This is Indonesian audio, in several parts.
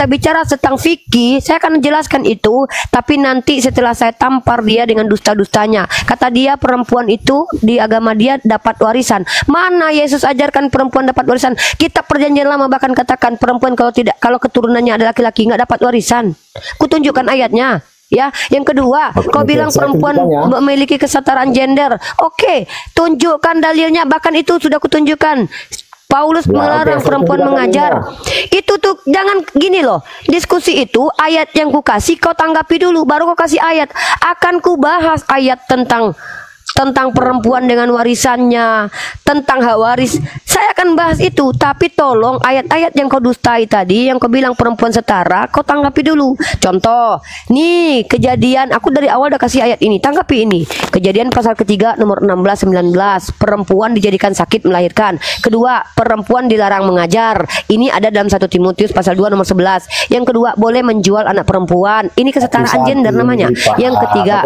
kita bicara tentang fikih, saya akan menjelaskan itu, tapi nanti setelah saya tampar dia dengan dusta-dustanya. Kata dia perempuan itu di agama dia dapat warisan. Mana Yesus ajarkan perempuan dapat warisan? Kitab Perjanjian Lama bahkan katakan perempuan kalau keturunannya ada laki-laki nggak dapat warisan. Kutunjukkan ayatnya. Ya, yang kedua, kau bilang perempuan memiliki kesetaraan gender. Oke, tunjukkan dalilnya. Bahkan itu sudah kutunjukkan. Paulus melarang perempuan mengajar. Itu tuh jangan gini loh. Diskusi itu ayat yang ku kasih kau tanggapi dulu, baru kau kasih ayat. Akan ku bahas ayat tentang perempuan dengan warisannya, tentang hak waris. Saya akan bahas itu, tapi tolong ayat-ayat yang kau dustai tadi, yang kau bilang perempuan setara, kau tanggapi dulu. Contoh, nih Kejadian, aku dari awal udah kasih ayat ini, tanggapi ini. Kejadian pasal ketiga nomor 16-19, perempuan dijadikan sakit melahirkan. Kedua, perempuan dilarang mengajar. Ini ada dalam 1 Timotius pasal 2 nomor 11. Yang kedua, boleh menjual anak perempuan. Ini kesetaraan gender namanya. Yang ketiga,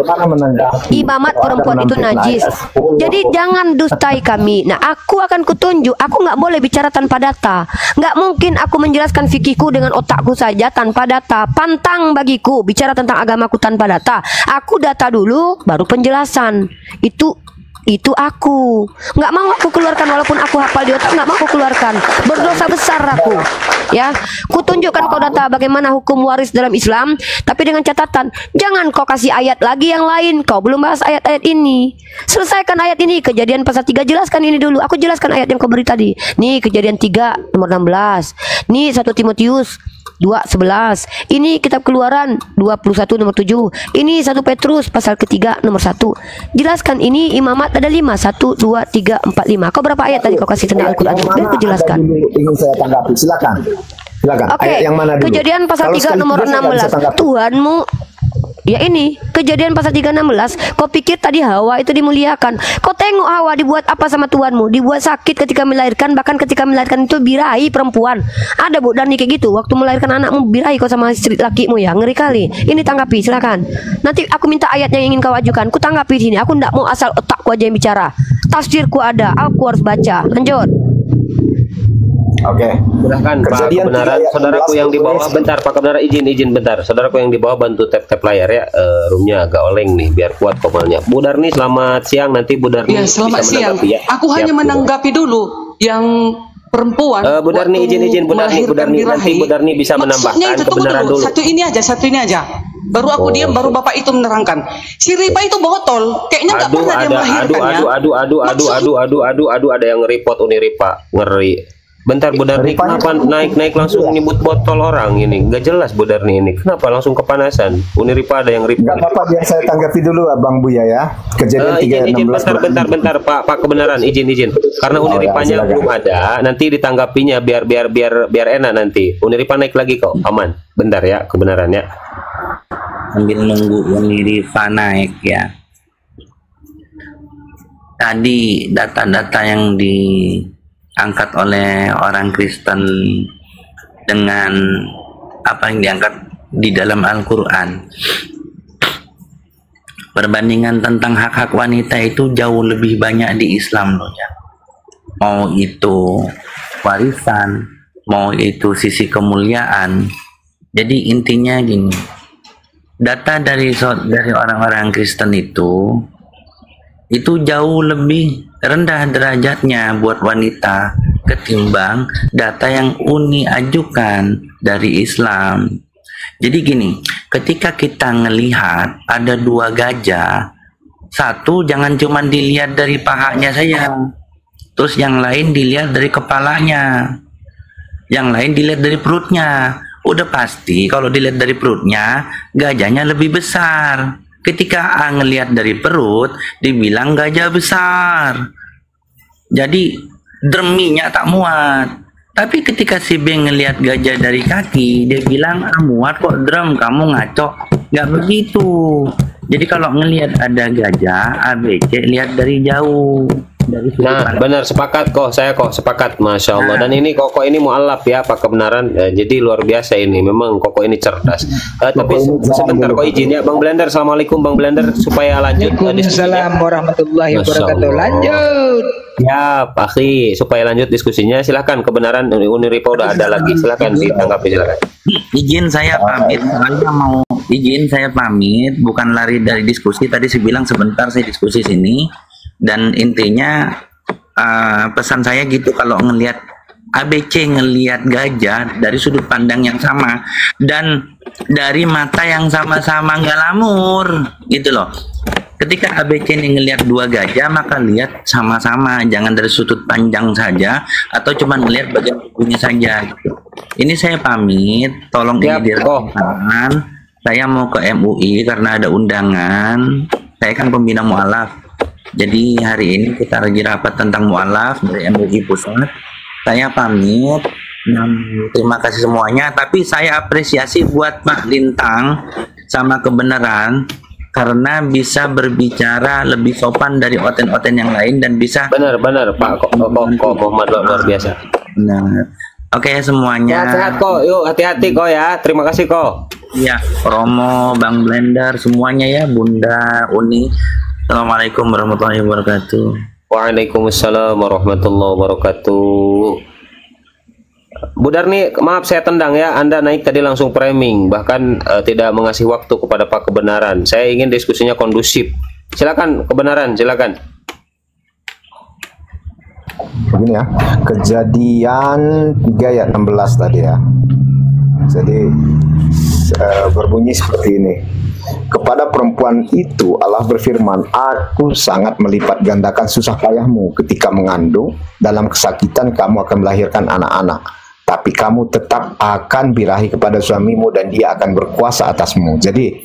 imamat perempuan itu najis. Jadi jangan dustai kami. Nah, aku akan kutunjuk. Aku nggak boleh bicara tanpa data. Nggak mungkin aku menjelaskan fikihku dengan otakku saja tanpa data. Pantang bagiku bicara tentang agamaku tanpa data. Aku data dulu, baru penjelasan. Itu aku nggak mau aku keluarkan, walaupun aku hafal di otak, nggak mau aku keluarkan. Berdosa besar aku. Ya, kutunjukkan kau data bagaimana hukum waris dalam Islam, tapi dengan catatan jangan kau kasih ayat lagi yang lain. Kau belum bahas ayat-ayat ini. Selesaikan ayat ini. Kejadian pasal 3, jelaskan ini dulu. Aku jelaskan ayat yang kau beri tadi. Nih Kejadian 3 nomor 16. Nih 1 Timotius 2:11. Ini kitab Keluaran 21 nomor 7. Ini 1 Petrus pasal ketiga nomor 1. Jelaskan ini imamat ada 5, 1, 2, 3, 4, 5. Kau berapa ayat tadi kau kasih tentang Al-Quran? Biar aku jelaskan. Ingin saya tanggapi, silakan. Oke, ayat yang mana dulu? Kejadian pasal 3 nomor 16. Tuhanmu. Ya ini Kejadian pasal 3:16. Kau pikir tadi Hawa itu dimuliakan? Kau tengok Hawa dibuat apa sama Tuhanmu? Dibuat sakit ketika melahirkan. Bahkan ketika melahirkan itu birahi perempuan. Ada Bu Dani kayak gitu. Waktu melahirkan anakmu birahi kau sama istri lakimu ya. Ngeri kali. Ini tanggapi silakan. Nanti aku minta ayat yang ingin kau ajukan. Ku tanggapi di sini. Aku ndak mau asal otakku aja yang bicara. Tafsirku ada. Aku harus baca. Lanjut. Oke, silahkan Pak Kebenaran, saudaraku yang di bawah. Bentar Pak Kebenaran, izin bentar. Saudaraku yang di bawah bantu tap layar ya. Roomnya agak oleng nih, biar kuat komalnya. Bu Darni selamat siang. Nanti Bu Darni ya, selamat siang. Ya. Aku hanya menanggapi dulu yang perempuan. Bu Darni izin Bu Darni nanti Bu Darni bisa menambahkan kebenaran dulu. Satu ini aja. Baru aku diam, baru Bapak itu menerangkan. Si Ripa itu botol, kayaknya nggak pernah dia melahirkan ya. Aduh, ada yang report Uniripa, ngeri. Bentar Bu Darni, kenapa naik langsung nyebut botol orang ini? Nggak jelas Bu Darni ini. Kenapa langsung kepanasan? Uniripa ada yang report. Nggak apa-apa, biar saya tanggapi dulu Abang Buya ya. Kejadian 3:16. Bentar Pak Kebenaran, izin. Karena Uniripanya belum ada, nanti ditanggapinya biar enak nanti. Uniripa naik lagi kok, aman. Bentar ya, Kebenaran ya. Sambil nunggu Uniripa naik ya. Tadi data-data yang diangkat oleh orang Kristen dengan apa yang diangkat di dalam Al-Quran, perbandingan tentang hak-hak wanita itu jauh lebih banyak di Islam loh ya. Mau itu warisan, mau itu sisi kemuliaan. Jadi intinya gini, data dari orang-orang Kristen itu jauh lebih rendah derajatnya buat wanita ketimbang data yang Uni ajukan dari Islam. Jadi gini, ketika kita ngelihat ada 2 gajah, satu jangan cuma dilihat dari pahanya saja, terus yang lain dilihat dari kepalanya, yang lain dilihat dari perutnya. Udah pasti kalau dilihat dari perutnya gajahnya lebih besar. Ketika A ngelihat dari perut, dibilang gajah besar. Jadi dreminya tak muat. Tapi ketika si B ngelihat gajah dari kaki, dia bilang muat kok drum, kamu ngaco. Nggak begitu. Jadi kalau ngelihat ada gajah, ABC lihat dari jauh. Nah, benar, sepakat saya sepakat, Masya Allah. Dan ini Koko ini mualaf ya, Pak Kebenaran. Jadi luar biasa ini, memang Koko ini cerdas. Tapi sebentar kok izin ya, Bang Blender. Assalamualaikum Bang Blender, supaya lanjut. Waalaikumsalam warahmatullahi wabarakatuh. Lanjut. Ya, Pak Khi, supaya lanjut diskusinya, silahkan. Kebenaran Uniripa udah ada lagi, silahkan ditanggapi, silahkan. izin saya pamit. Soalnya mau izin saya pamit, bukan lari dari diskusi. Tadi saya bilang sebentar saya diskusi sini. Dan intinya pesan saya gitu, kalau ngelihat ABC ngelihat gajah dari sudut pandang yang sama dan dari mata yang sama-sama nggak lamur gitu loh. Ketika ABC ini ngelihat dua gajah, maka lihat sama-sama, jangan dari sudut pandang saja atau cuma ngelihat bagian tubuhnya saja gitu. Ini saya pamit, tolong ini direkomkan. Saya mau ke MUI karena ada undangan. Saya kan pembina mualaf. Jadi hari ini kita lagi rapat tentang mualaf dari MUI Pusat. Saya pamit. Terima kasih semuanya. Tapi saya apresiasi buat Pak Lintang sama Kebenaran karena bisa berbicara lebih sopan dari oten-oten yang lain dan bisa benar Pak kok Muhammad luar biasa. Benar. Oke semuanya. Sehat kok. Yuk hati-hati kok ya. Terima kasih kok. Ya, Romo, Bang Blender semuanya ya, Bunda Uni. Assalamualaikum warahmatullahi wabarakatuh. Waalaikumsalam warahmatullahi wabarakatuh. Bu Darni, maaf saya tendang ya. Anda naik tadi langsung framing, bahkan tidak mengasih waktu kepada Pak Kebenaran. Saya ingin diskusinya kondusif. Silakan Kebenaran, silakan. Begini ya, Kejadian 3 ayat 16 tadi ya. Jadi berbunyi seperti ini. Kepada perempuan itu Allah berfirman, aku sangat melipat gandakan susah payahmu ketika mengandung, dalam kesakitan kamu akan melahirkan anak-anak. Tapi kamu tetap akan birahi kepada suamimu dan dia akan berkuasa atasmu. Jadi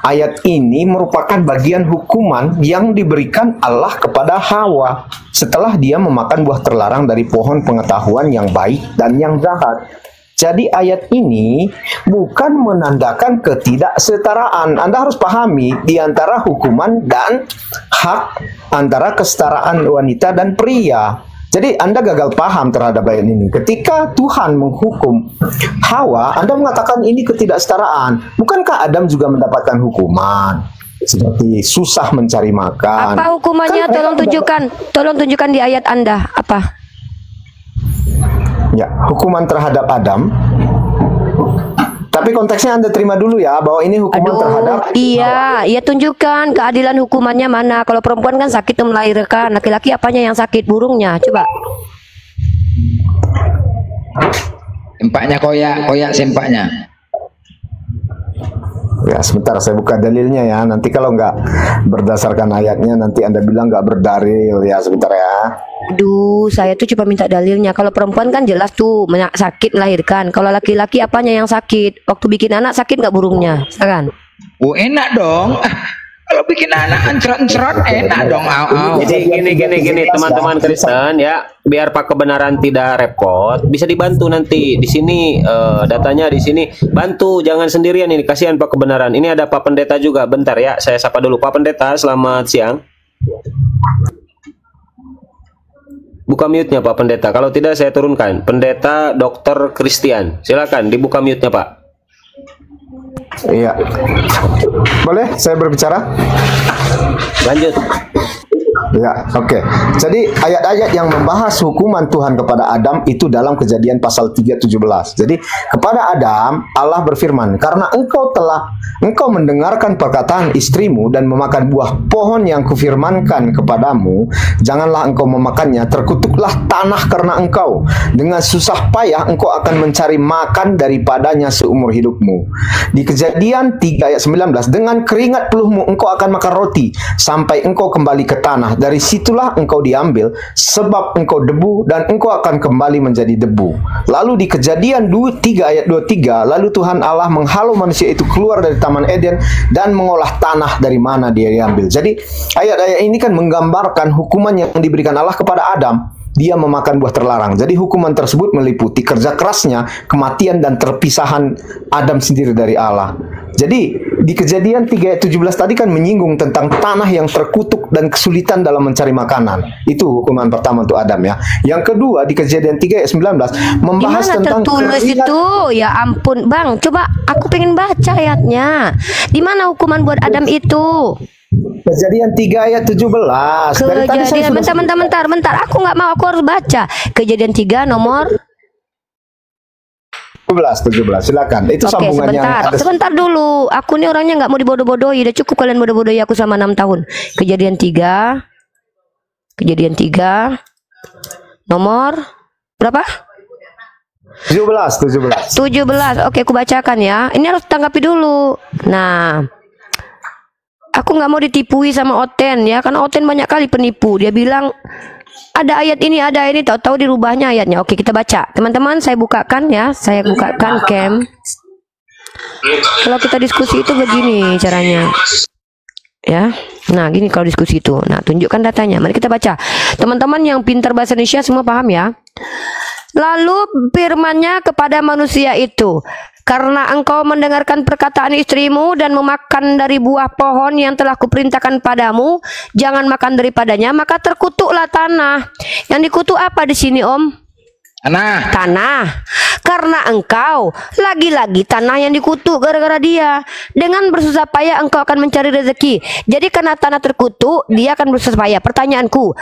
ayat ini merupakan bagian hukuman yang diberikan Allah kepada Hawa setelah dia memakan buah terlarang dari pohon pengetahuan yang baik dan yang jahat. Jadi ayat ini bukan menandakan ketidaksetaraan. Anda harus pahami di antara hukuman dan hak, antara kesetaraan wanita dan pria. Jadi Anda gagal paham terhadap ayat ini. Ketika Tuhan menghukum Hawa, Anda mengatakan ini ketidaksetaraan. Bukankah Adam juga mendapatkan hukuman? Seperti susah mencari makan. Apa hukumannya? Kan, tolong tunjukkan di ayat Anda. Apa? Ya, hukuman terhadap Adam. Tapi konteksnya Anda terima dulu ya, bahwa ini hukuman terhadap. Iya, tunjukkan keadilan hukumannya mana. Kalau perempuan kan sakit melahirkan, laki-laki apanya yang sakit? Burungnya, coba. Sempaknya koyak sempaknya. Ya, sebentar saya buka dalilnya ya. Nanti kalau nggak berdasarkan ayatnya, nanti Anda bilang nggak berdalil ya. Sebentar ya. Aduh, saya tuh cuma minta dalilnya. Kalau perempuan kan jelas tuh sakit melahirkan. Kalau laki-laki apanya yang sakit? Waktu bikin anak sakit nggak burungnya? Kan? Oh enak dong. Kalau bikin anak encerot enak dong. Jadi gini teman-teman Kristen ya, biar Pak Kebenaran tidak repot, bisa dibantu nanti di sini datanya di sini. Bantu, jangan sendirian ini, kasihan Pak Kebenaran. Ini ada Pak Pendeta juga. Bentar ya, saya sapa dulu Pak Pendeta. Selamat siang. Buka mute-nya Pak Pendeta. Kalau tidak saya turunkan. Pendeta Dr. Christian. Silakan dibuka mute-nya Pak. Iya. Boleh saya berbicara? Lanjut. Ya, oke. Jadi ayat-ayat yang membahas hukuman Tuhan kepada Adam itu dalam Kejadian pasal 3:17. Jadi kepada Adam Allah berfirman, karena engkau mendengarkan perkataan istrimu dan memakan buah pohon yang kufirmankan kepadamu, janganlah engkau memakannya, terkutuklah tanah karena engkau. Dengan susah payah engkau akan mencari makan daripadanya seumur hidupmu. Di Kejadian 3 ayat 19, dengan keringat peluhmu engkau akan makan roti sampai engkau kembali ke tanah. Dari situlah engkau diambil, sebab engkau debu dan engkau akan kembali menjadi debu. Lalu di Kejadian 3 ayat 23, lalu Tuhan Allah menghalau manusia itu keluar dari Taman Eden dan mengolah tanah dari mana dia diambil. Jadi ayat-ayat ini kan menggambarkan hukuman yang diberikan Allah kepada Adam. Dia memakan buah terlarang. Jadi hukuman tersebut meliputi kerja kerasnya, kematian dan terpisahan Adam sendiri dari Allah. Jadi di Kejadian 3 ayat 17 tadi kan menyinggung tentang tanah yang terkutuk dan kesulitan dalam mencari makanan. Itu hukuman pertama untuk Adam ya. Yang kedua di Kejadian 3 ayat 19 membahas tentang tertulis itu? Ya ampun, Bang. Coba aku pengen baca ayatnya. Di mana hukuman buat Adam itu? Kejadian 3 ayat 17. Kejadian, bentar. Aku nggak mau, aku harus baca. Kejadian 3 nomor 17. Silakan. Itu Oke, sambungannya. sebentar dulu. Aku nih orangnya nggak mau dibodoh-bodohi. Udah cukup kalian bodoh-bodohi aku sama 6 tahun. Kejadian 3. Nomor berapa? 17. Oke, aku bacakan ya. Ini harus tanggapi dulu. Nah, aku nggak mau ditipui sama Oten ya, karena Oten banyak kali penipu. Dia bilang ada ayat ini, tahu-tahu dirubahnya ayatnya. Oke, kita baca. Teman-teman, saya bukakan ya. Saya bukakan cam. Kalau kita diskusi itu begini caranya. Ya. Nah, gini kalau diskusi itu. Nah, tunjukkan datanya. Mari kita baca. Teman-teman yang pintar bahasa Indonesia semua paham ya. Lalu firman-Nya kepada manusia itu, karena engkau mendengarkan perkataan istrimu dan memakan dari buah pohon yang telah kuperintahkan padamu, jangan makan daripadanya, maka terkutuklah tanah. Yang dikutuk apa di sini, Om? Tanah. Karena engkau lagi-lagi tanah yang dikutuk gara-gara dia. Dengan bersusah payah engkau akan mencari rezeki. Jadi karena tanah terkutuk, dia akan bersusah payah. Pertanyaanku,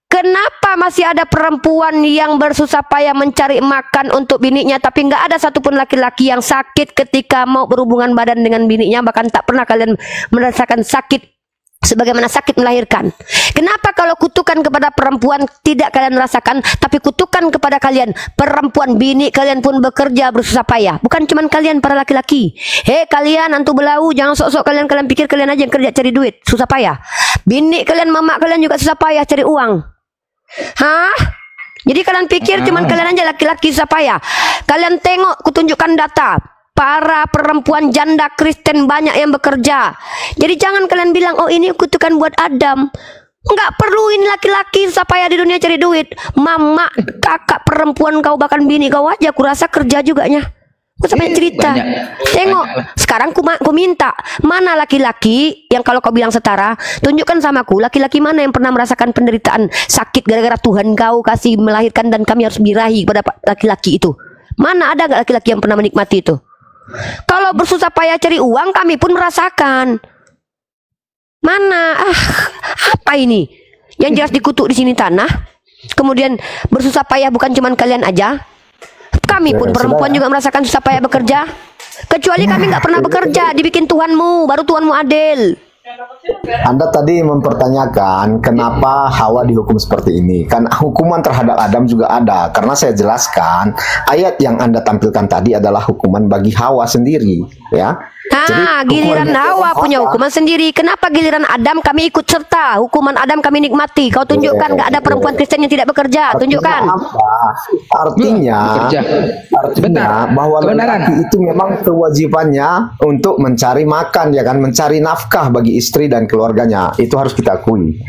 kenapa masih ada perempuan yang bersusah payah mencari makan untuk bininya, tapi nggak ada satupun laki-laki yang sakit ketika mau berhubungan badan dengan bininya, bahkan tak pernah kalian merasakan sakit sebagaimana sakit melahirkan? Kenapa kalau kutukan kepada perempuan tidak kalian rasakan, tapi kutukan kepada kalian perempuan, bini kalian pun bekerja bersusah payah? Bukan cuman kalian para laki-laki. Hei kalian antu belau, jangan sok-sok kalian pikir kalian aja yang kerja cari duit, susah payah. Bini kalian, mama kalian juga susah payah cari uang. Hah? Jadi kalian pikir cuman kalian aja laki-laki susah payah? Kalian tengok, kutunjukkan data. Para perempuan janda Kristen banyak yang bekerja. Jadi jangan kalian bilang, oh ini kutukan buat Adam. Enggak perlu ini laki-laki susah payah di dunia cari duit. Mama, kakak perempuan kau, bahkan bini kau aja kurasa kerja juga nya. Aku sampai cerita. Tengok, sekarang ku minta, mana laki-laki yang kalau kau bilang setara, tunjukkan sama aku, laki-laki mana yang pernah merasakan penderitaan sakit gara-gara Tuhan kau kasih melahirkan dan kami harus birahi kepada laki-laki itu. Mana ada nggak laki-laki yang pernah menikmati itu? Kalau bersusah payah cari uang, kami pun merasakan. Mana? Apa ini? Yang jelas dikutuk di sini tanah. Kemudian bersusah payah bukan cuman kalian aja. Kami pun perempuan juga merasakan susah payah bekerja. Kecuali kami nggak pernah bekerja, dibikin Tuhanmu, baru Tuhanmu adil. Anda tadi mempertanyakan kenapa Hawa dihukum seperti ini. Kan hukuman terhadap Adam juga ada. Karena saya jelaskan, ayat yang Anda tampilkan tadi adalah hukuman bagi Hawa sendiri, ya. Nah, giliran Hawa punya hukuman sendiri. Kenapa giliran Adam kami ikut serta? Hukuman Adam kami nikmati. Kau tunjukkan nggak ada perempuan Kristen yang tidak bekerja? Tunjukkan. Artinya bahwa lelaki itu memang kewajibannya untuk mencari makan, ya kan, mencari nafkah bagi istri dan keluarganya. Itu harus kita akui.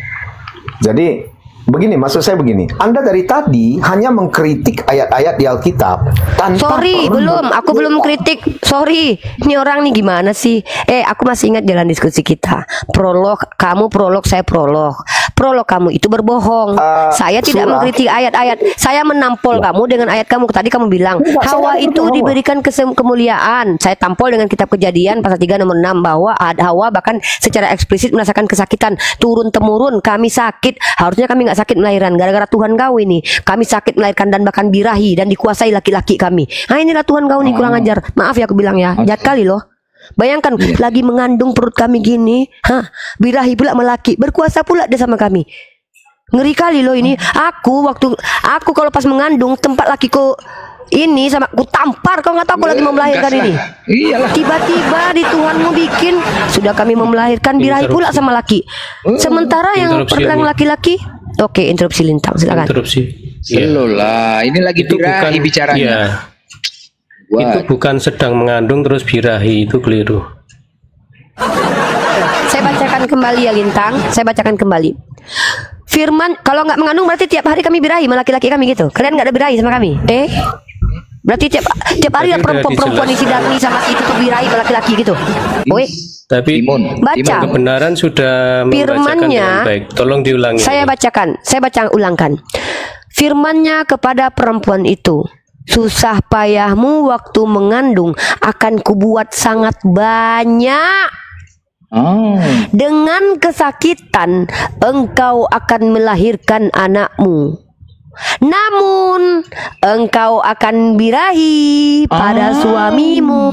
Jadi begini, maksud saya begini. Anda dari tadi hanya mengkritik ayat-ayat di Alkitab. Aku belum kritik. Sorry, ini orang nih gimana sih? Aku masih ingat jalan diskusi kita. Prolog, kamu prolog, saya prolog. Prolog kamu itu berbohong. Saya tidak mengkritik ayat-ayat. Saya menampol kamu dengan ayat kamu. Tadi kamu bilang Hawa itu diberikan kemuliaan. Saya tampol dengan kitab Kejadian pasal 3 nomor 6 bahwa Hawa bahkan secara eksplisit merasakan kesakitan turun temurun. Kami sakit, harusnya kami nggak sakit melahirkan gara-gara Tuhan kau ini. Kami sakit melahirkan dan bahkan birahi dan dikuasai laki-laki kami. Nah inilah Tuhan kau nih kurang ajar. Maaf ya aku bilang ya, jahat kali loh. Bayangkan lagi mengandung perut kami gini, birahi pula melaki, berkuasa pula dia sama kami. Ngeri kali loh ini. Aku kalau pas mengandung tempat lakiku ini sama aku tampar, kau nggak tahu aku lagi mau melahirkan ini. Tiba-tiba di Tuhanmu bikin sudah kami mau melahirkan birahi pula sama laki. Sementara yang pernah laki-laki. Oke, interupsi Lintang, silakan. Interupsi. Lah, ini lagi birahi bicaranya. Iya. Itu bukan sedang mengandung terus birahi, itu keliru. Saya bacakan kembali ya Lintang, saya bacakan kembali. Firman, kalau nggak mengandung berarti tiap hari kami birahi sama laki-laki kami gitu. Kalian nggak ada birahi sama kami? Berarti tiap hari ada perempuan isi dami sama itu tuh birahi sama laki-laki gitu. Woi. Tapi baca kebenaran sudah firman-Nya. Baik, tolong diulangi. Saya ulangkan. Firman-Nya kepada perempuan itu, susah payahmu waktu mengandung akan kubuat sangat banyak. Dengan kesakitan engkau akan melahirkan anakmu. namun engkau akan birahi pada suamimu,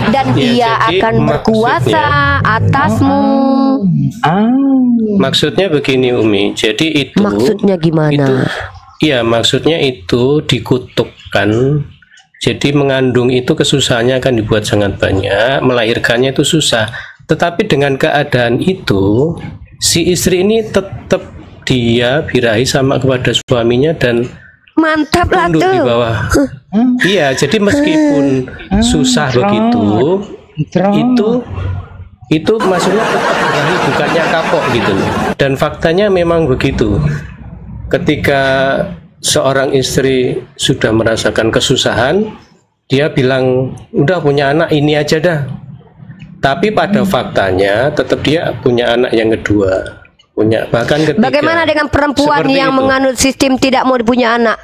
dan Ya, ia jadi akan berkuasa atasmu. Maksudnya begini Umi, jadi itu Maksudnya gimana? Iya, maksudnya itu dikutukkan. Jadi mengandung itu kesusahannya akan dibuat sangat banyak, melahirkannya itu susah. Tetapi dengan keadaan itu, si istri ini tetap dia birahi sama kepada suaminya dan Mantap lah tunduk di tuh. bawah. Iya, jadi meskipun susah begitu, itu maksudnya tetap birahi, bukannya kapok gitu loh. Dan faktanya memang begitu. Ketika seorang istri sudah merasakan kesusahan, dia bilang, udah punya anak ini aja dah. Tapi pada faktanya tetap dia punya anak yang kedua, punya bahkan ketiga. Bagaimana dengan perempuan Seperti yang itu. menganut sistem tidak mau punya anak?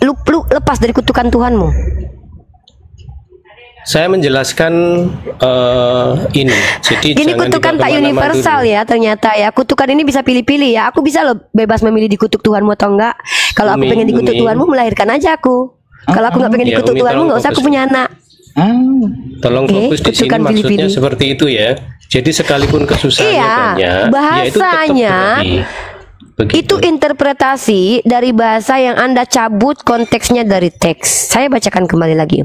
Lu lepas dari kutukan Tuhanmu. Saya menjelaskan ini. Jadi Ini jangan kutukan dibawa tak kemana-mana universal dulu. ya ternyata ya. Kutukan ini bisa pilih-pilih ya. Aku bisa loh bebas memilih dikutuk Tuhanmu atau enggak. Kalau aku Umi, pengen dikutuk Umi. Tuhanmu, melahirkan aja aku. Kalau aku nggak pengen Ya, dikutuk Umi, Tuhanmu, tolong nggak usah aku fokus. punya anak. Tolong fokus di sini, kutukan maksudnya pilih-pilih. seperti itu ya. Jadi sekalipun kesusahannya Iya, banyak, ya itu tetap bahasanya birahi. Begitu. Itu interpretasi dari bahasa yang Anda cabut konteksnya dari teks. Saya bacakan kembali lagi.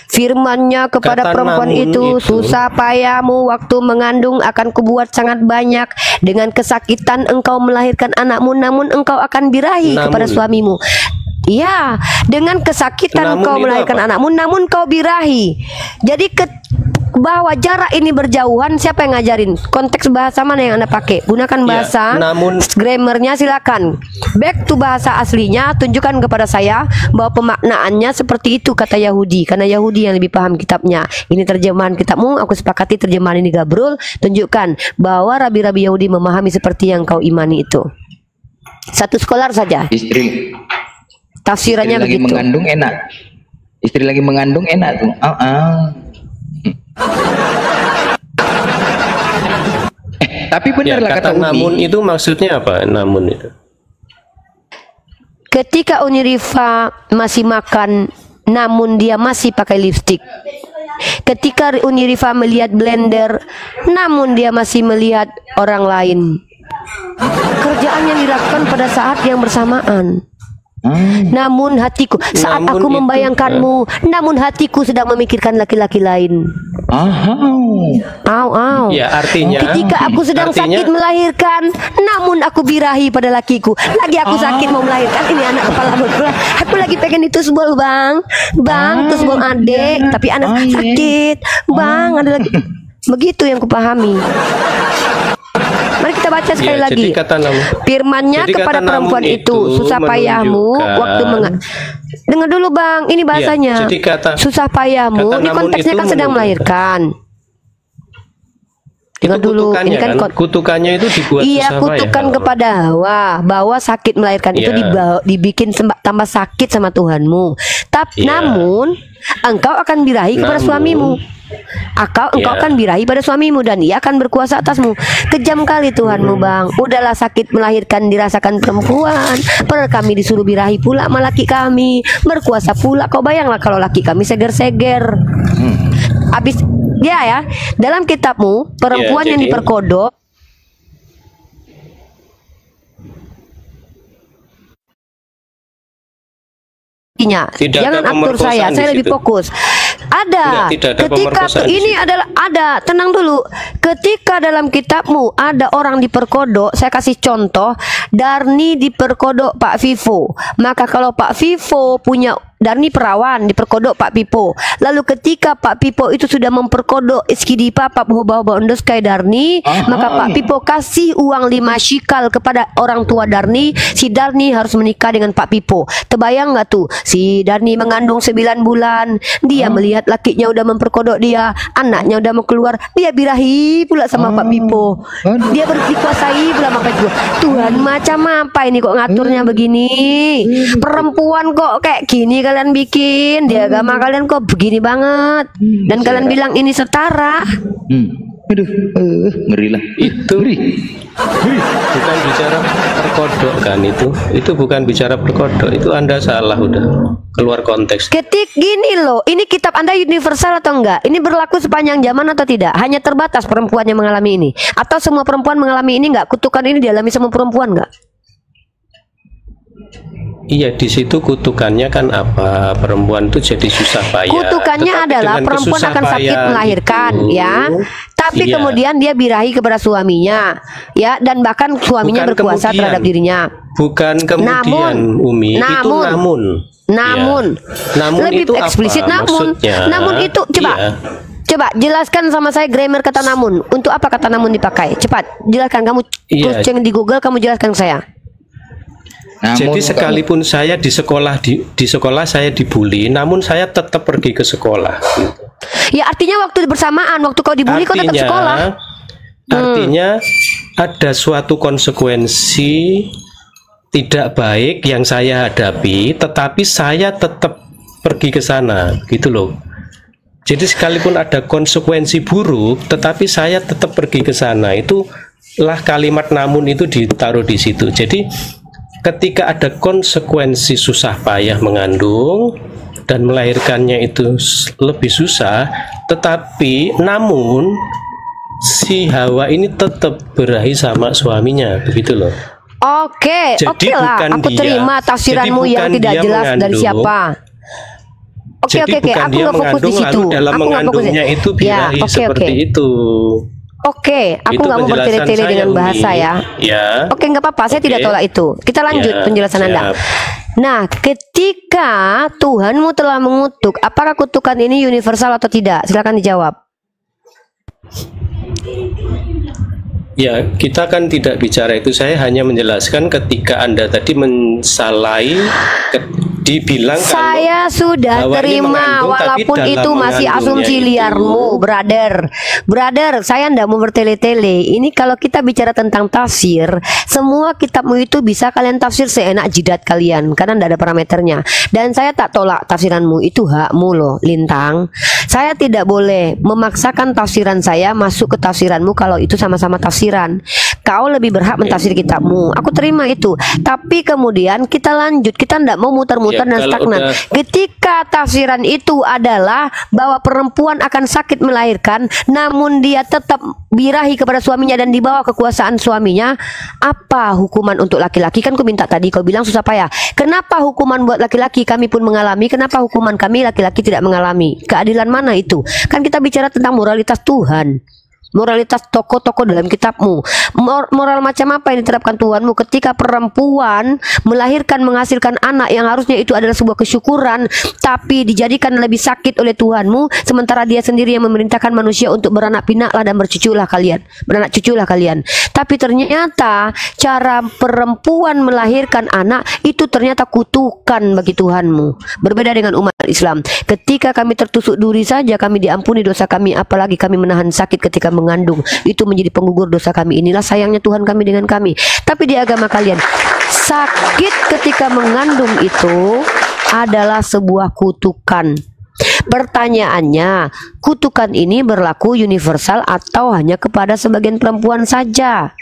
Firman-Nya kepada Kata perempuan namun itu, itu. susah payahmu waktu mengandung akan kubuat sangat banyak. Dengan kesakitan engkau melahirkan anakmu, namun engkau akan birahi Namun. kepada suamimu. Iya, dengan kesakitan Namun engkau itu melahirkan apa? anakmu, namun kau birahi. Jadi bahwa jarak ini berjauhan, siapa yang ngajarin? Konteks bahasa mana yang Anda pakai? Gunakan bahasa, namun- grammarnya silakan. Back to bahasa aslinya, tunjukkan kepada saya bahwa pemaknaannya seperti itu kata Yahudi, karena Yahudi yang lebih paham kitabnya. Ini terjemahan kitabmu, aku sepakati terjemahan ini Gabrul. Tunjukkan bahwa rabi-rabi Yahudi memahami seperti yang kau imani itu. Satu skolar saja, Istri tafsirannya lagi begitu. mengandung enak. Istri lagi mengandung enak tuh. Tapi Ya, benar lah kata kata namun Umi. itu maksudnya apa? Namun itu. Ketika Uni Rifa masih makan, namun dia masih pakai lipstick. Ketika Uni Rifa melihat blender, namun dia masih melihat orang lain. Kerjaan yang dilakukan pada saat yang bersamaan. Namun hatiku, saat Namun aku itu, membayangkanmu, namun hatiku sedang memikirkan laki-laki lain. Au, au. Ya, artinya- Ketika aku sedang artinya- sakit melahirkan, namun aku birahi pada lakiku. Lagi aku sakit mau melahirkan, ini anak kepala bola. Aku lagi pengen ditusbol, Bang. Bang, tusbol adik, tapi anak iya. sakit. Bang, ada lagi. Begitu yang kupahami. Mari kita baca sekali Ya, lagi. jadi kata namun. Firman-Nya Jadi kepada kata perempuan namun itu, itu susah payahmu menunjukkan- waktu dengar dulu Bang, ini bahasanya. jadi kata- susah payahmu, kata ini namun konteksnya itu kan sedang menunjukkan. melahirkan. Itu Dengar dulu, ini kan kutukannya itu dibuat iya, susah kutukan payah. kepada Hawa bahwa sakit melahirkan itu Iya. dibikin tambah sakit sama Tuhanmu. Tapi Iya. namun engkau akan birahi kepada Namun, suamimu. Engkau Iya. akan birahi pada suamimu dan ia akan berkuasa atasmu. Kejam kali Tuhanmu, Bang. Udahlah sakit melahirkan dirasakan perempuan. Padahal kami disuruh birahi pula sama laki kami. Berkuasa pula. Kau bayanglah kalau laki kami seger-seger. Habis ya, dalam kitabmu perempuan yang jadi- diperkodok Tidak jangan ada atur pemerkosaan saya di lebih situ. fokus. Ada. Tidak ada Ketika pemerkosaan di ini situ. adalah ada, tenang dulu. Ketika dalam kitabmu ada orang diperkodok, saya kasih contoh, Darni diperkodok Pak Vivo. Maka kalau Pak Vivo punya Darni perawan diperkodok Pak Pipo. Lalu ketika Pak Pipo itu sudah memperkodok Iskidipa Pak bawa Ondoskai Darni, maka Pak Pipo kasih uang 5 shikal kepada orang tua Darni. Si Darni harus menikah dengan Pak Pipo. Terbayang nggak tuh? Si Darni mengandung 9 bulan, dia melihat lakinya udah memperkodok dia, anaknya udah mau keluar, dia birahi pula sama Pak Pipo. Dia dikuasai pula sama Pak Pipo. Tuhan, macam apa ini kok ngaturnya begini? Perempuan kok kayak gini kalian bikin, di agama kalian kok begini banget. Dan kalian bilang ini setara. Aduh, ngeri lah. Itu bukan bicara perkodok kan, itu bukan bicara perkodok, itu Anda salah, udah keluar konteks. Ketik gini loh, ini kitab Anda universal atau enggak? Ini berlaku sepanjang zaman atau tidak? Hanya terbatas perempuan yang mengalami ini? Atau semua perempuan mengalami ini enggak? Kutukan ini dialami semua perempuan enggak? Iya, di situ kutukannya kan apa? Perempuan itu jadi susah payah. Kutukannya Tetapi adalah dengan perempuan kesusah akan sakit payah melahirkan, itu, ya. Tapi iya. kemudian dia birahi kepada suaminya, ya, dan bahkan suaminya Bukan berkuasa kemudian. terhadap dirinya. Bukan kemudian, Umi, itu namun. Namun Lebih itu eksplisit apa namun. maksudnya? Namun itu coba. Iya. Coba jelaskan sama saya grammar kata namun. Untuk apa kata namun dipakai? Cepat, jelaskan, kamu Iya. ceng di Google, kamu jelaskan ke saya. Jadi sekalipun saya di sekolah saya dibully, namun saya tetap pergi ke sekolah. Gitu. Ya artinya waktu bersamaan, waktu kau dibully kau tetap sekolah. Artinya ada suatu konsekuensi tidak baik yang saya hadapi, tetapi saya tetap pergi ke sana, gitu loh. Jadi sekalipun ada konsekuensi buruk, tetapi saya tetap pergi ke sana. Itulah kalimat namun itu ditaruh di situ. Jadi ketika ada konsekuensi susah payah mengandung dan melahirkannya itu lebih susah, tetapi namun si Hawa ini tetap berahi sama suaminya, begitu loh. Oke Jadi lah, bukan aku terima tafsiranmu jadi yang bukan tidak dia jelas dari mengandung. siapa. Oke, Jadi bukan aku dia nggak fokus di mengandung situ. lalu dalam Aku nggak fokus. mengandungnya itu birahi seperti itu. Oke, aku Itu nggak mau penjelasan bertele-tele saya, dengan bahasa Umi. ya. Ya. Oke, nggak apa-apa, saya tidak tolak itu. Kita lanjut Ya, penjelasan Anda. siap. Nah, ketika Tuhanmu telah mengutuk, apakah kutukan ini universal atau tidak? Silakan dijawab. Ya, kita kan tidak bicara itu. Saya hanya menjelaskan ketika Anda tadi mensalahi dibilang Saya sudah Hawa ini terima, mengandung, tapi walaupun dalam itu masih mengandungnya asumsi itu- liarmu, brother. Saya ndak mau bertele-tele. Ini kalau kita bicara tentang tafsir, semua kitabmu itu bisa kalian tafsir seenak jidat kalian, karena ndak ada parameternya. Dan saya tak tolak tafsiranmu, itu hakmu loh, Lintang. Saya tidak boleh memaksakan tafsiran saya masuk ke tafsiranmu kalau itu sama-sama tafsiran. Kau lebih berhak mentafsir kitabmu. Aku terima itu. Tapi kemudian kita lanjut, kita ndak mau muter-muter Ya, dan kalau stagnan. udah- Ketika tafsiran itu adalah bahwa perempuan akan sakit melahirkan, namun dia tetap birahi kepada suaminya dan dibawa kekuasaan suaminya, apa hukuman untuk laki-laki? Kan ku minta tadi, kau bilang susah payah. Kenapa hukuman buat laki-laki kami pun mengalami? Kenapa hukuman kami laki-laki tidak mengalami? Keadilan mana itu? Kan kita bicara tentang moralitas Tuhan. Moralitas tokoh-tokoh dalam kitabmu. Moral macam apa yang diterapkan Tuhanmu ketika perempuan melahirkan, menghasilkan anak yang harusnya itu adalah sebuah kesyukuran, tapi dijadikan lebih sakit oleh Tuhanmu, sementara dia sendiri yang memerintahkan manusia untuk beranak pinaklah dan bercuculah kalian, beranak cuculah kalian. Tapi ternyata cara perempuan melahirkan anak itu ternyata kutukan bagi Tuhanmu. Berbeda dengan umat Islam. Ketika kami tertusuk duri saja kami diampuni dosa kami, apalagi kami menahan sakit ketika mengandung, itu menjadi penggugur dosa kami. Inilah sayangnya Tuhan kami dengan kami. Tapi di agama kalian, sakit ketika mengandung itu adalah sebuah kutukan. Pertanyaannya, kutukan ini berlaku universal atau hanya kepada sebagian perempuan saja?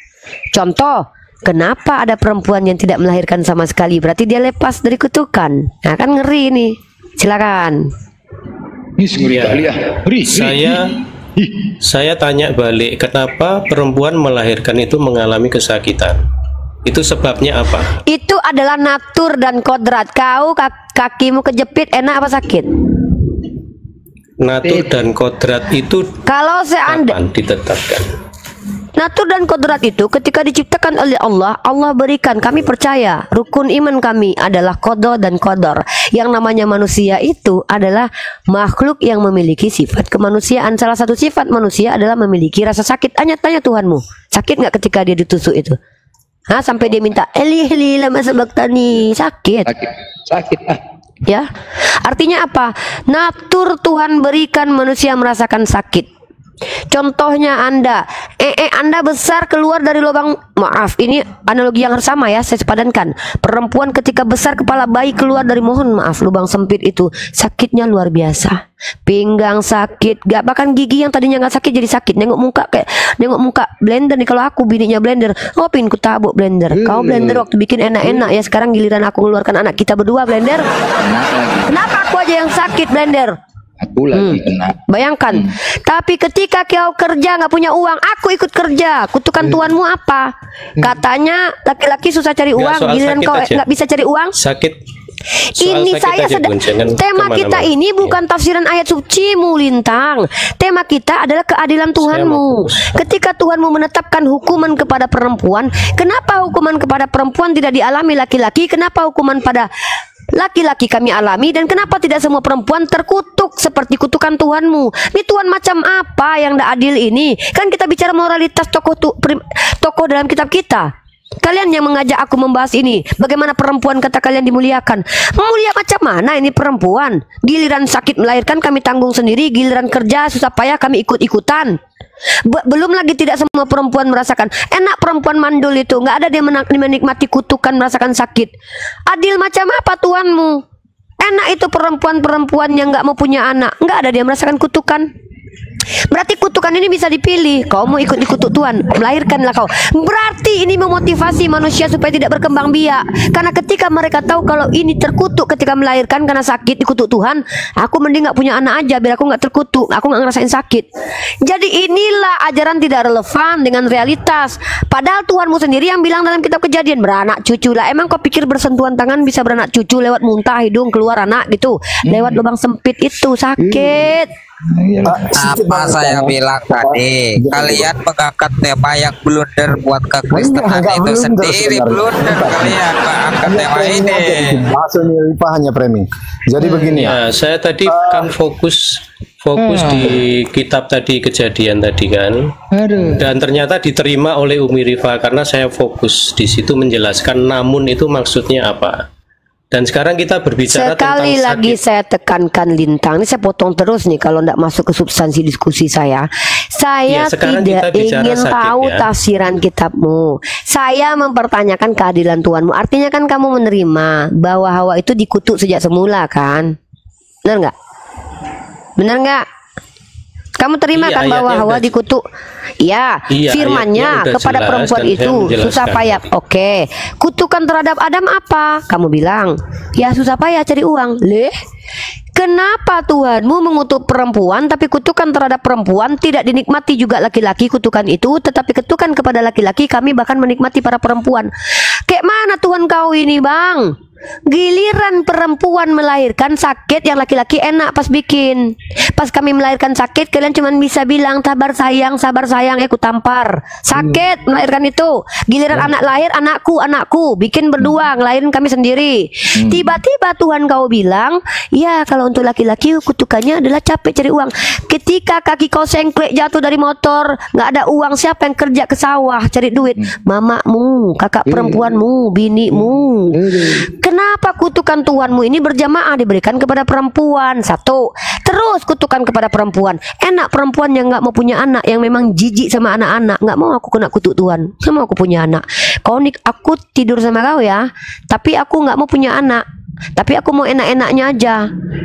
Contoh, kenapa ada perempuan yang tidak melahirkan sama sekali? Berarti dia lepas dari kutukan. Nah, kan ngeri ini. Silakan. Ngeri kali ya. Ngeri. Saya tanya balik, kenapa perempuan melahirkan itu mengalami kesakitan? Itu sebabnya apa? Itu adalah natur dan kodrat. Kau kakimu kejepit enak apa sakit? Natur dan kodrat itu Kalau seandainya kapan ditetapkan? natur dan kodrat itu ketika diciptakan oleh Allah, Allah berikan, kami percaya rukun iman kami adalah qada dan qadar. Yang namanya manusia itu adalah makhluk yang memiliki sifat kemanusiaan. Salah satu sifat manusia adalah memiliki rasa sakit. Tanya Tuhanmu, sakit nggak ketika dia ditusuk itu? Hah, sampai dia minta eli lama sabaktani, sakit. Sakit. Ya, artinya apa? Natur Tuhan berikan manusia merasakan sakit. Contohnya Anda besar keluar dari lubang, maaf, ini analogi yang sama ya, saya sepadankan. Perempuan ketika besar kepala bayi keluar dari, mohon maaf, lubang sempit itu, sakitnya luar biasa. Pinggang sakit, gak, bahkan gigi yang tadinya nggak sakit jadi sakit. Nengok muka blender nih, kalau aku bininya blender, oh pingin ku tabuk blender. Kau blender waktu bikin enak-enak ya, sekarang giliran aku mengeluarkan anak kita berdua blender. Kenapa aku aja yang sakit blender? Aku lagi kena. Bayangkan, tapi ketika kau kerja nggak punya uang, aku ikut kerja. Kutukan Tuhanmu apa? Katanya laki-laki susah cari uang, giliran kau nggak bisa cari uang. Sakit. Ini saya sedang, tema kita ini bukan tafsiran ayat sucimu, Lintang. Tema kita adalah keadilan Tuhanmu. Ketika Tuhanmu menetapkan hukuman kepada perempuan, kenapa hukuman kepada perempuan tidak dialami laki-laki? Kenapa hukuman pada laki-laki kami alami, dan kenapa tidak semua perempuan terkutuk seperti kutukan Tuhanmu? Ini Tuhan macam apa yang tidak adil ini? Kan kita bicara moralitas tokoh dalam kitab kita. Kalian yang mengajak aku membahas ini, bagaimana perempuan kata kalian dimuliakan. Mulia macam mana ini perempuan? Giliran sakit melahirkan kami tanggung sendiri, giliran kerja susah payah kami ikut-ikutan. Belum lagi tidak semua perempuan merasakan. Enak perempuan mandul itu, nggak ada dia menikmati kutukan, merasakan sakit. Adil macam apa Tuhanmu? Enak itu perempuan-perempuan yang nggak mau punya anak, nggak ada dia merasakan kutukan. Berarti kutukan ini bisa dipilih. Kau mau ikut dikutuk Tuhan, melahirkanlah kau. Berarti ini memotivasi manusia supaya tidak berkembang biak. Karena ketika mereka tahu kalau ini terkutuk ketika melahirkan karena sakit dikutuk Tuhan, aku mending nggak punya anak aja biar aku nggak terkutuk, aku nggak ngerasain sakit. Jadi inilah ajaran tidak relevan dengan realitas. Padahal Tuhanmu sendiri yang bilang dalam kitab Kejadian, beranak cucu lah. Emang kau pikir bersentuhan tangan bisa beranak cucu lewat muntah hidung keluar anak gitu? Lewat lubang sempit itu sakit. Apa saya bilang tadi, kalian mengangkat tema yang blunder buat kekristenan itu sendiri, blunder kalian mengangkat tema ini. Maksudnya Lipa hanya framing. Jadi begini ya, saya tadi kan fokus di kitab tadi Kejadian tadi kan. Dan ternyata diterima oleh Umi Rifa karena saya fokus di situ menjelaskan namun itu maksudnya apa. Dan sekarang kita berbicara sekali tentang lagi sakit. Saya tekankan Lintang, ini saya potong terus nih kalau tidak masuk ke substansi diskusi saya. Saya tidak ingin tahu tafsiran kitabmu. Saya mempertanyakan keadilan Tuhanmu. Artinya kan kamu menerima bahwa Hawa itu dikutuk sejak semula kan? Benar nggak? Benar nggak? Kamu terima kan bahwa Hawa dikutuk? Ya, firmannya kepada perempuan itu susah payah. Oke, kutukan terhadap Adam apa? Kamu bilang, ya susah payah cari uang. Kenapa Tuhanmu mengutuk perempuan, tapi kutukan terhadap perempuan tidak dinikmati juga laki-laki kutukan itu, tetapi kutukan kepada laki-laki kami bahkan menikmati para perempuan. Kayak mana Tuhan kau ini, Bang? Giliran perempuan melahirkan sakit, yang laki-laki enak pas bikin. Pas kami melahirkan sakit, kalian cuma bisa bilang sabar sayang, aku tampar. Sakit melahirkan itu. Giliran anak lahir, anakku, bikin berdua, ngelahirin kami sendiri. Tiba-tiba Tuhan kau bilang, ya kalau untuk laki-laki kutukannya adalah capek cari uang. Ketika kaki kau sengklek jatuh dari motor, nggak ada uang, siapa yang kerja ke sawah cari duit? Mamamu, kakak perempuanmu, binimu. Kenapa kutukan Tuhanmu ini berjamaah diberikan kepada perempuan? Satu. Terus kutukan kepada perempuan. Enak perempuan yang nggak mau punya anak, yang memang jijik sama anak-anak. Nggak mau aku kena kutuk Tuhan, nggak mau aku punya anak. Aku tidur sama kau ya, tapi aku nggak mau punya anak. Tapi aku mau enak-enaknya aja.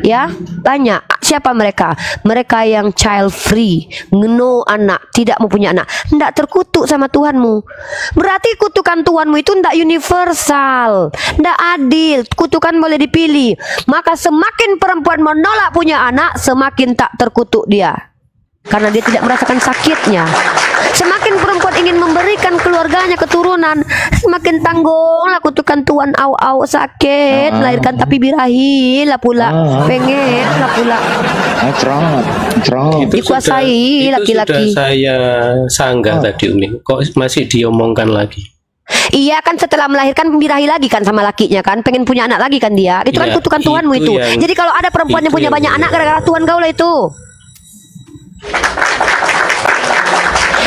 Ya, banyak. Siapa mereka? Mereka yang child free, no anak, tidak mau punya anak, tidak terkutuk sama Tuhanmu. Berarti kutukan Tuhanmu itu tidak universal, tidak adil. Kutukan boleh dipilih. Maka semakin perempuan menolak punya anak, semakin tak terkutuk dia, karena dia tidak merasakan sakitnya. Semakin perempuan ingin memberikan keluarganya keturunan, semakin tanggunglah kutukan Tuhan. Au sakit melahirkan tapi birahi lah pula, pengen lah pula. Dikuasai laki-laki. Sudah saya sanggah tadi Umi, kok masih diomongkan lagi? Iya kan, setelah melahirkan birahi lagi kan sama lakinya kan, pengen punya anak lagi kan dia. Itu kan kutukan Tuhanmu itu. Jadi kalau ada perempuan yang punya banyak anak, gara-gara Tuhan kau lah itu.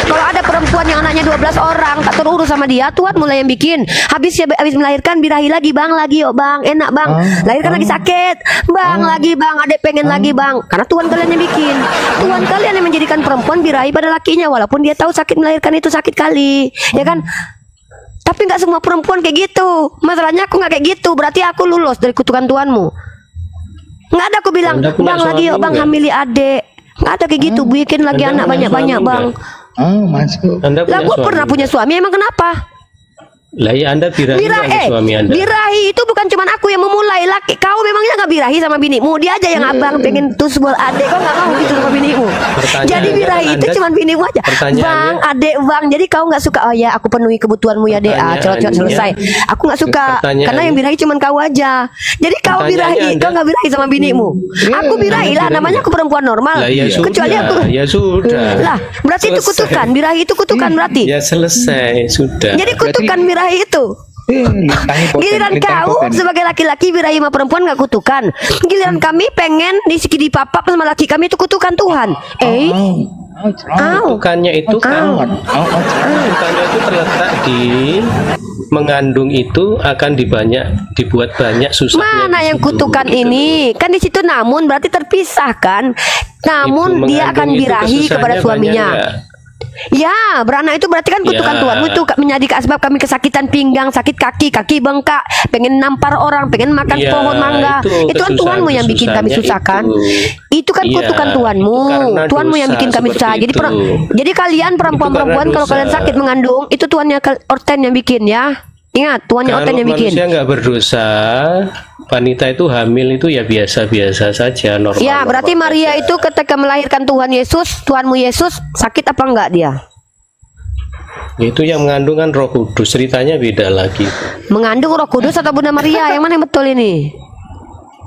Kalau ada perempuan yang anaknya 12 orang tak terurus sama dia, Tuhan mulai yang bikin. Habis melahirkan birahi lagi, Bang, lagi yuk Bang, enak Bang. Lahirkan lagi sakit, Bang, lagi Bang, adek pengen lagi Bang. Karena Tuhan kalian yang bikin. Tuhan kalian yang menjadikan perempuan birahi pada lakinya, walaupun dia tahu sakit melahirkan itu sakit kali, ya kan? Tapi nggak semua perempuan kayak gitu. Masalahnya aku nggak kayak gitu. Berarti aku lulus dari kutukan Tuhanmu. Nggak ada aku bilang, Bang lagi yuk Bang hamili adek. Nggak ada kayak gitu. Bikin lagi anak banyak-banyak Bang. Masuk. Lah gue pernah punya suami. Emang kenapa? Lah ya Anda birahi suami Anda. Birahi itu bukan cuma aku yang memulai. Laki kau memangnya nggak birahi sama binimu? Dia aja yang abang pengen tusbol adek. Kau nggak mau gitu sama binimu. Jadi birahi itu cuma binimu aja. Bang, adek Bang. Jadi kau nggak suka? Oh ya, aku penuhi kebutuhanmu ya dek. Colot-colot selesai. Aku nggak suka karena yang birahi cuma kau aja. Jadi kau birahi, kau nggak birahi sama binimu. Aku birahi lah. Namanya aku perempuan normal. Kecuali aku. Ya sudah. Lah, berarti itu kutukan. Birahi itu kutukan berarti. Ya selesai sudah. Jadi kutukan birahi itu. Giliran kau sebagai laki-laki birahi sama perempuan nggak kutukan. Giliran kami pengen di papak sama laki kami itu kutukan Tuhan. Kutukannya itu kan kutukannya itu terletak di mengandung itu akan dibuat banyak susahnya. Mana yang kutukan ini? Kan di situ namun berarti terpisah kan. Namun dia akan birahi kepada suaminya. Ya, beranak itu berarti kan kutukan Tuhanmu itu menjadi asbab kami kesakitan pinggang, sakit kaki bengkak, pengen nampar orang, pengen makan pohon mangga. Itu kan Tuhanmu yang bikin kami susah kan? Itu kan kutukan Tuhanmu. Tuhanmu yang bikin kami susah. Jadi kalian perempuan-perempuan kalau kalian sakit mengandung, itu Tuhannya orten yang bikin ya. Ingat, Tuhannya orten yang bikin. Kalau manusia nggak berdosa, wanita itu hamil itu ya biasa-biasa saja, normal. Ya, berarti Maria itu ketika melahirkan Tuhanmu Yesus, sakit apa enggak dia? Itu yang mengandung kan Roh Kudus, ceritanya beda lagi. Mengandung Roh Kudus atau Bunda Maria? Yang mana yang betul ini?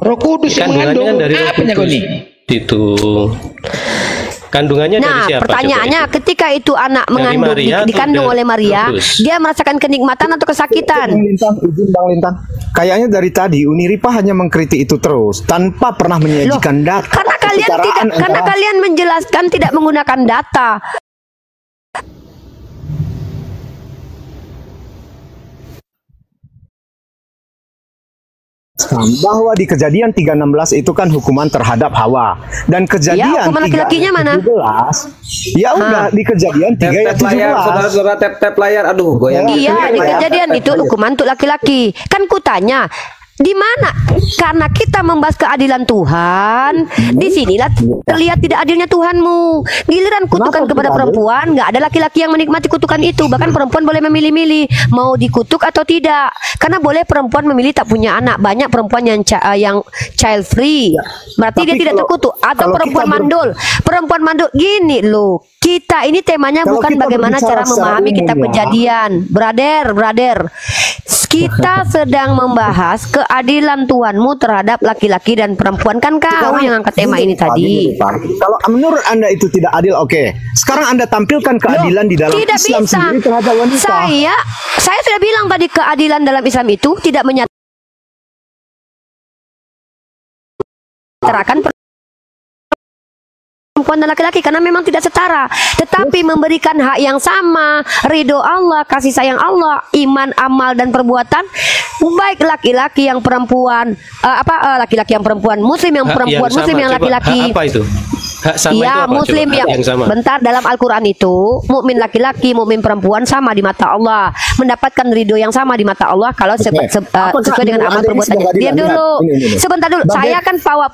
Roh Kudus yang mengandung. Dari Roh Kudus. Itu. Kandungannya dari siapa? Pertanyaannya ketika itu anak mengandung dikandung oleh Maria, dia merasakan kenikmatan atau kesakitan? Izin Bang Lintang. Kayaknya dari tadi Uniripa hanya mengkritik itu terus tanpa pernah menyajikan data. Karena kalian menjelaskan tidak menggunakan data. Bahwa di kejadian 3:16 itu kan hukuman terhadap Hawa dan kejadian ya, hukuman laki-lakinya mana? 17 ya udah di kejadian 3 ayat 17 saudara-saudara tap layar aduh goyang. Iya, di kejadian itu hukuman untuk laki-laki. Kan kutanya di mana? Karena kita membahas keadilan Tuhan, disinilah terlihat tidak adilnya Tuhanmu. Giliran kutukan kepada perempuan, nggak ada laki-laki yang menikmati kutukan itu. Bahkan perempuan boleh memilih-milih mau dikutuk atau tidak. Karena boleh perempuan memilih tak punya anak. Banyak perempuan yang child free, berarti dia tidak terkutuk. Atau perempuan mandul. Perempuan mandul gini loh. Kita ini temanya bukan bagaimana cara memahami kitab Kejadian, brother. Kita sedang membahas keadilan Tuhanmu terhadap laki-laki dan perempuan. Kan kau yang angkat tema ini tadi. Kalau menurut Anda itu tidak adil, oke. Sekarang Anda tampilkan keadilan di dalam Islam sendiri terhadap wanita. Saya sudah bilang tadi keadilan dalam Islam itu tidak menyatakan perempuan dan laki-laki karena memang tidak setara, tetapi memberikan hak yang sama, ridho Allah, kasih sayang Allah, iman, amal dan perbuatan, baik laki-laki yang perempuan, laki-laki yang perempuan, muslim yang perempuan, muslim yang laki-laki. Apa itu? Hak sama ya, itu apa? muslim yang sama. Bentar, dalam Al-Quran itu mukmin laki-laki, mukmin perempuan sama di mata Allah, mendapatkan ridho yang sama di mata Allah kalau sesuai dengan amal perbuatannya. Diam dulu, sebentar dulu. Saya kan bawa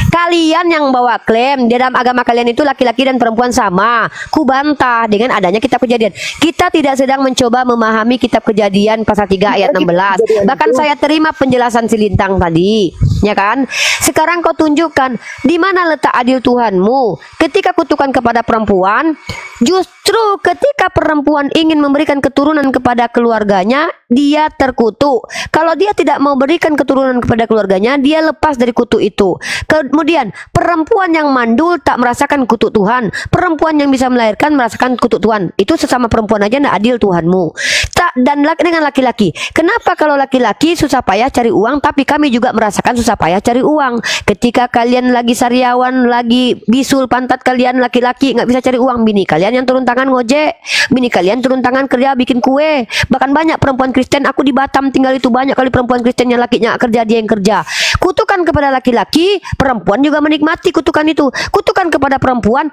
kalian yang bawa klaim di dalam agama kalian itu laki-laki dan perempuan sama. Ku bantah dengan adanya kitab Kejadian. Kita tidak sedang mencoba memahami kitab Kejadian pasal 3 ayat 16. Bahkan saya terima penjelasan si Lintang tadi, ya kan? Sekarang kau tunjukkan di mana letak adil Tuhanmu. Ketika kutukan kepada perempuan, justru ketika perempuan ingin memberikan keturunan kepada keluarganya, dia terkutuk. Kalau dia tidak mau berikan keturunan kepada keluarganya, dia lepas dari kutuk itu. Kemudian perempuan yang mandul tak merasakan kutuk Tuhan. Perempuan yang bisa melahirkan merasakan kutuk Tuhan. Itu sesama perempuan aja tidak adil Tuhanmu. Dan dengan laki-laki, kenapa kalau laki-laki susah payah cari uang, tapi kami juga merasakan susah susah payah cari uang. Ketika kalian lagi sariawan, lagi bisul pantat kalian laki-laki nggak bisa cari uang, bini kalian yang turun tangan ngojek, bini kalian turun tangan kerja bikin kue. Bahkan banyak perempuan Kristen, aku di Batam tinggal itu banyak kali perempuan Kristen yang lakinya kerja, dia yang kerja. Kutukan kepada laki-laki, perempuan juga menikmati kutukan itu. Kutukan kepada perempuan,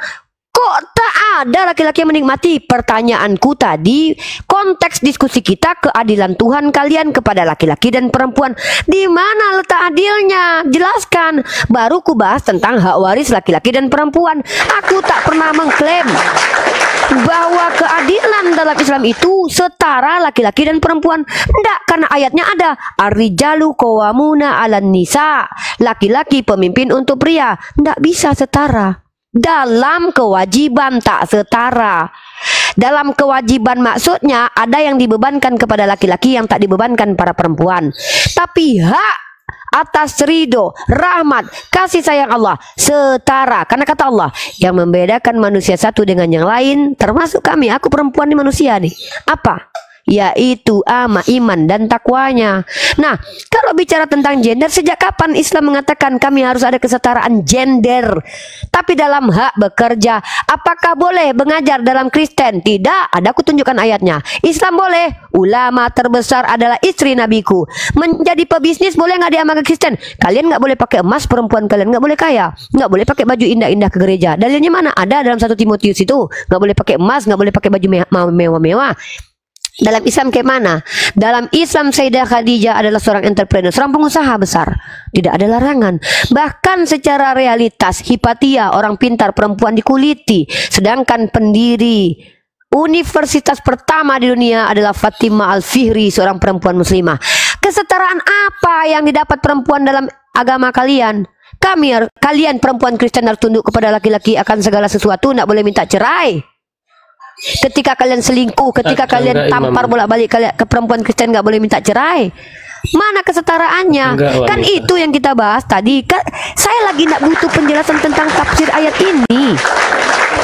kok tak ada laki-laki yang menikmati? Pertanyaanku tadi, konteks diskusi kita keadilan Tuhan kalian kepada laki-laki dan perempuan. Di mana letak adilnya? Jelaskan. Baru ku bahas tentang hak waris laki-laki dan perempuan. Aku tak pernah mengklaim bahwa keadilan dalam Islam itu setara laki-laki dan perempuan. Tidak, karena ayatnya ada. Ar-rijalu qawwamuna 'alan nisa. Laki-laki pemimpin untuk pria. Tidak bisa setara. Dalam kewajiban tak setara. Dalam kewajiban maksudnya ada yang dibebankan kepada laki-laki yang tak dibebankan para perempuan. Tapi hak atas ridho, rahmat, kasih sayang Allah setara. Karena kata Allah, yang membedakan manusia satu dengan yang lain, termasuk kami, aku perempuan di manusia nih. Apa? Yaitu iman dan takwanya. Nah, kalau bicara tentang gender, sejak kapan Islam mengatakan kami harus ada kesetaraan gender? Tapi dalam hak bekerja, apakah boleh mengajar dalam Kristen? Tidak, ada aku tunjukkan ayatnya. Islam boleh. Ulama terbesar adalah istri nabiku. Menjadi pebisnis boleh nggak di agama Kristen? Kalian nggak boleh pakai emas, perempuan kalian nggak boleh kaya, nggak boleh pakai baju indah-indah ke gereja. Dalilnya mana? Ada dalam 1 Timotius itu. Nggak boleh pakai emas, nggak boleh pakai baju mewah-mewah. Dalam Islam kayak mana? Dalam Islam Sayyidah Khadijah adalah seorang entrepreneur, seorang pengusaha besar. Tidak ada larangan. Bahkan secara realitas, Hipatia, orang pintar perempuan dikuliti. Sedangkan pendiri universitas pertama di dunia adalah Fatimah Al-Fihri, seorang perempuan muslimah. Kesetaraan apa yang didapat perempuan dalam agama kalian? Kalian perempuan Kristen harus tunduk kepada laki-laki akan segala sesuatu, tidak boleh minta cerai. Ketika kalian selingkuh, ketika kalian tampar bolak-balik ke perempuan Kristen nggak boleh minta cerai. Mana kesetaraannya? Kan itu yang kita bahas tadi. Saya lagi nggak butuh penjelasan tentang tafsir ayat ini.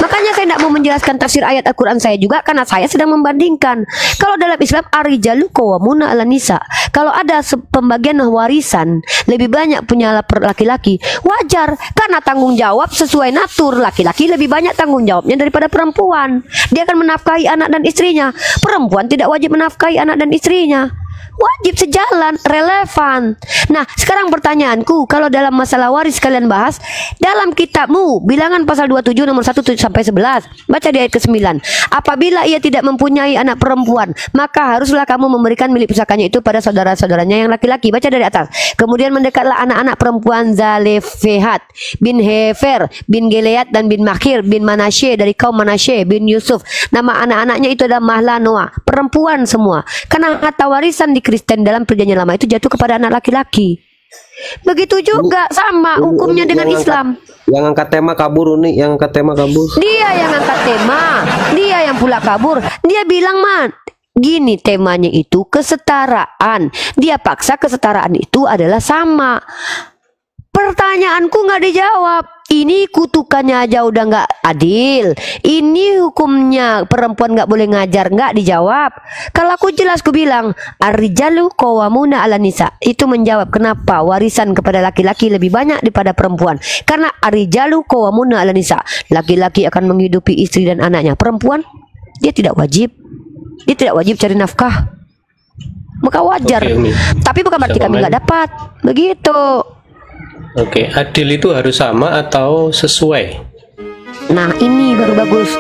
Makanya saya tidak mau menjelaskan tafsir ayat Al-Quran saya juga, karena saya sedang membandingkan. Kalau dalam Islam ar-rijalu qawwamuna 'alan nisa. Kalau ada pembagian warisan lebih banyak punya laki-laki, wajar, karena tanggung jawab sesuai natur. Laki-laki lebih banyak tanggung jawabnya daripada perempuan. Dia akan menafkahi anak dan istrinya. Perempuan tidak wajib menafkahi anak dan istrinya. Wajib sejalan, relevan. Nah, sekarang pertanyaanku, kalau dalam masalah waris kalian bahas, dalam kitabmu, bilangan pasal 27 nomor 1-11, baca di ayat ke-9. Apabila ia tidak mempunyai anak perempuan, maka haruslah kamu memberikan milik pusakanya itu pada saudara-saudaranya yang laki-laki. Baca dari atas. Kemudian mendekatlah anak-anak perempuan Zalefehat bin Hefer bin Gilead dan bin Makhir bin Manasye dari kaum Manasye bin Yusuf. Nama anak-anaknya itu adalah Mahla Noah, perempuan semua. Karena harta warisan di Kristen dalam perjanjian lama itu jatuh kepada anak laki-laki. Begitu juga sama hukumnya dengan Islam. Yang angkat tema kabur nih, yang angkat tema kabur. Dia yang angkat tema, dia yang pula kabur. Dia bilang gini, temanya itu kesetaraan. Dia paksa kesetaraan itu adalah sama. Pertanyaanku nggak dijawab. Ini kutukannya aja udah nggak adil. Ini hukumnya perempuan nggak boleh ngajar, nggak dijawab. Kalau aku jelas, aku bilang ar-rijalu qawwamuna 'alan nisa. Itu menjawab kenapa warisan kepada laki-laki lebih banyak daripada perempuan. Karena ar-rijalu qawwamuna 'alan nisa. Laki-laki akan menghidupi istri dan anaknya. Perempuan dia tidak wajib. Dia tidak wajib cari nafkah. Maka wajar. Tapi bukan berarti kami nggak dapat. Begitu. Oke, adil itu harus sama atau sesuai? Nah, ini baru bagus.